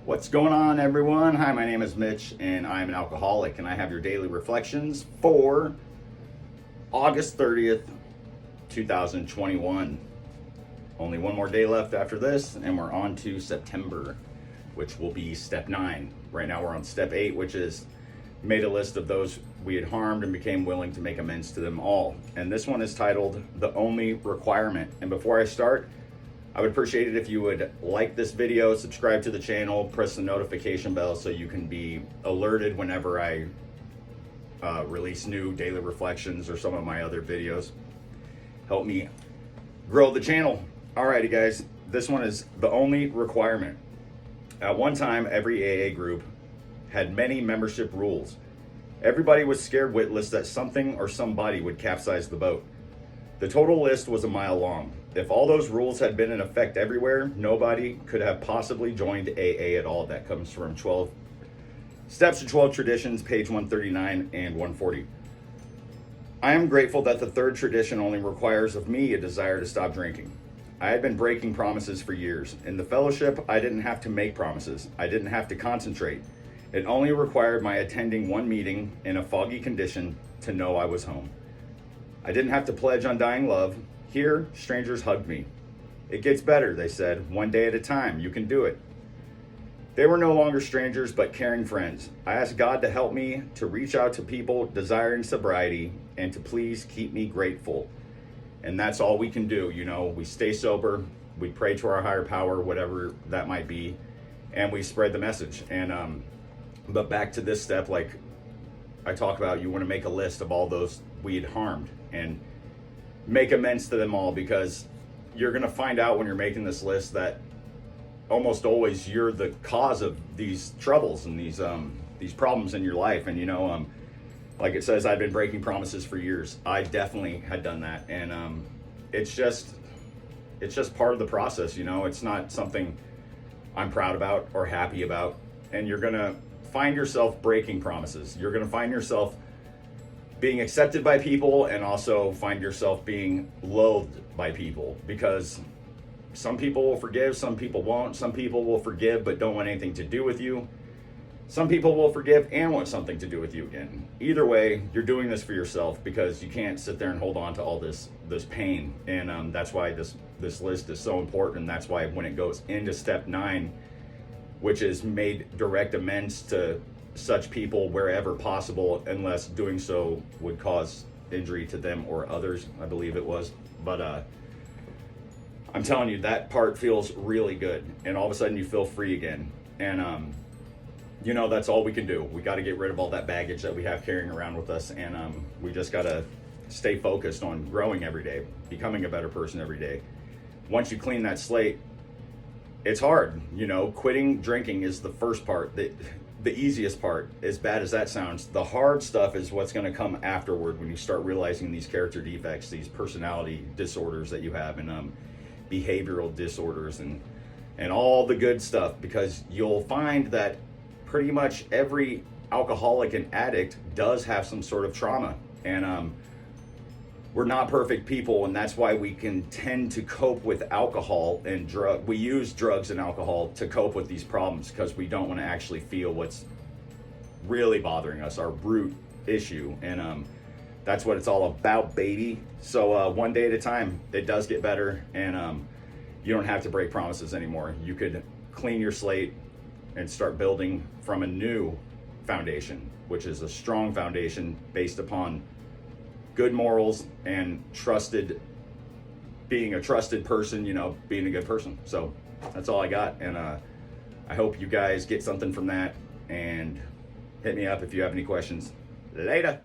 What's going on, everyone? Hi, my name is Mitch and I'm an alcoholic, and I have your daily reflections for August 30th, 2021. Only one more day left after this and we're on to September, which will be step 9. Right now we're on step 8, which is made a list of those we had harmed and became willing to make amends to them all. And this one is titled The Only Requirement. And before I start, I would appreciate it if you would like this video, subscribe to the channel, press the notification bell so you can be alerted whenever I release new daily reflections or some of my other videos. Help me grow the channel. Alrighty guys, this one is The Only Requirement. At one time, every AA group had many membership rules. Everybody was scared witless that something or somebody would capsize the boat. The total list was a mile long. If all those rules had been in effect everywhere, nobody could have possibly joined AA at all. That comes from 12 Steps to 12 Traditions, page 139 and 140. I am grateful that the third tradition only requires of me a desire to stop drinking. I had been breaking promises for years. In the fellowship, I didn't have to make promises. I didn't have to concentrate. It only required my attending one meeting in a foggy condition to know I was home. I didn't have to pledge undying love. Here, strangers hugged me. It gets better, they said, one day at a time. You can do it. They were no longer strangers, but caring friends. I asked God to help me to reach out to people desiring sobriety and to please keep me grateful. And that's all we can do. You know, we stay sober, we pray to our higher power, whatever that might be, and we spread the message. And but back to this step, like I talk about, you want to make a list of all those we had harmed and make amends to them all, because you're going to find out when you're making this list that almost always you're the cause of these troubles and these problems in your life. And you know, like it says, I've been breaking promises for years. I definitely had done that, and it's just part of the process. You know, it's not something I'm proud about or happy about. And you're gonna find yourself breaking promises. You're gonna find yourself being accepted by people, and also find yourself being loathed by people, because some people will forgive, some people won't. Some people will forgive but don't want anything to do with you. Some people will forgive and want something to do with you again. Either way, you're doing this for yourself, because you can't sit there and hold on to all this pain. And that's why this list is so important. And that's why when it goes into step 9, which is made direct amends to such people wherever possible, unless doing so would cause injury to them or others, I believe it was. But I'm telling you, that part feels really good, and all of a sudden you feel free again. And you know, that's all we can do. We got to get rid of all that baggage that we have carrying around with us, and we just got to stay focused on growing every day, becoming a better person every day. Once you clean that slate, it's hard. You know, quitting drinking is the first part, the easiest part. As bad as that sounds, the hard stuff is what's going to come afterward, when you start realizing these character defects, these personality disorders that you have, and behavioral disorders, and all the good stuff. Because you'll find that pretty much every alcoholic and addict does have some sort of trauma, and we're not perfect people, and that's why we can tend to cope with alcohol and we use drugs and alcohol to cope with these problems, because we don't want to actually feel what's really bothering us, our root issue. And that's what it's all about, baby. So one day at a time, it does get better, and you don't have to break promises anymore. You could clean your slate and start building from a new foundation, which is a strong foundation based upon good morals and being a trusted person, you know, being a good person. So that's all I got. And I hope you guys get something from that, and hit me up if you have any questions. Later.